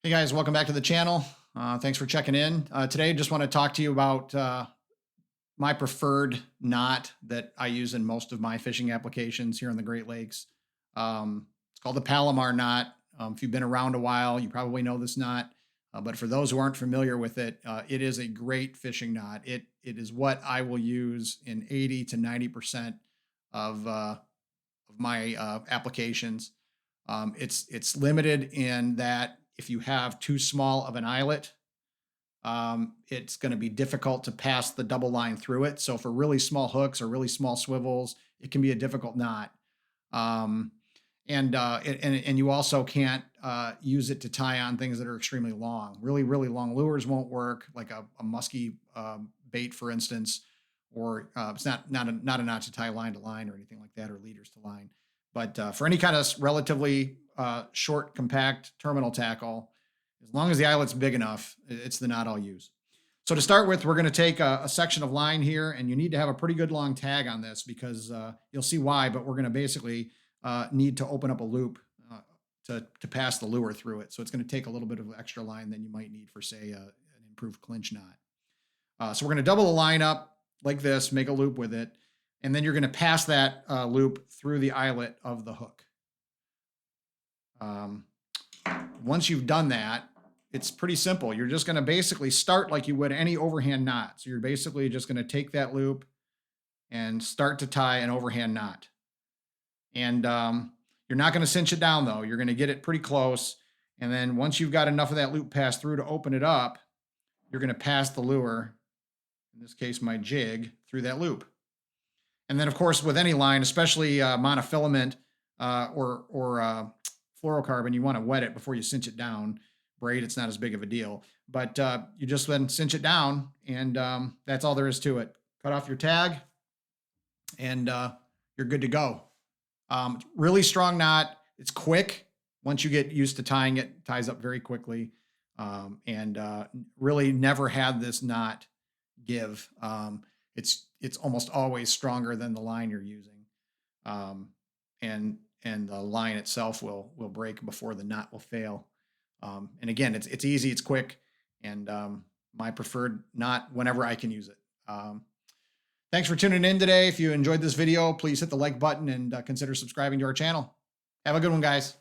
Hey guys, welcome back to the channel. Thanks for checking in. Today, just want to talk to you about my preferred knot that I use in most of my fishing applications here in the Great Lakes. It's called the Palomar knot. If you've been around a while, you probably know this knot. But for those who aren't familiar with it, it is a great fishing knot. It is what I will use in 80 to 90% of my applications. It's limited in that if you have too small of an eyelet, it's going to be difficult to pass the double line through it. So for really small hooks or really small swivels, it can be a difficult knot. Um, and you also can't use it to tie on things that are extremely long. Really long lures won't work, like a musky bait, for instance, or it's not a knot to tie line to line or anything like that, or leaders to line. But for any kind of relatively short, compact terminal tackle, as long as the eyelet's big enough, it's the knot I'll use. So to start with, we're going to take a section of line here, and you need to have a pretty good long tag on this because you'll see why, but we're going to basically need to open up a loop to pass the lure through it. So it's going to take a little bit of extra line than you might need for, say, an improved clinch knot. So we're going to double the line up like this, make a loop with it, and then you're going to pass that loop through the eyelet of the hook. Once you've done that, it's pretty simple. You're just going to basically start like you would any overhand knot. So you're basically just going to take that loop and start to tie an overhand knot. And you're not going to cinch it down, though. You're going to get it pretty close. And then once you've got enough of that loop passed through to open it up, you're going to pass the lure, in this case my jig, through that loop. And then, of course, with any line, especially monofilament or fluorocarbon, you want to wet it before you cinch it down. Braid, it's not as big of a deal. But you just then cinch it down, and that's all there is to it. Cut off your tag, and you're good to go. Really strong knot. It's quick. Once you get used to tying it, it ties up very quickly. And really never had this knot give. It's almost always stronger than the line you're using. And the line itself will break before the knot will fail. And again, it's easy, it's quick, and my preferred knot whenever I can use it. Thanks for tuning in today. If you enjoyed this video, please hit the like button and consider subscribing to our channel. Have a good one, guys.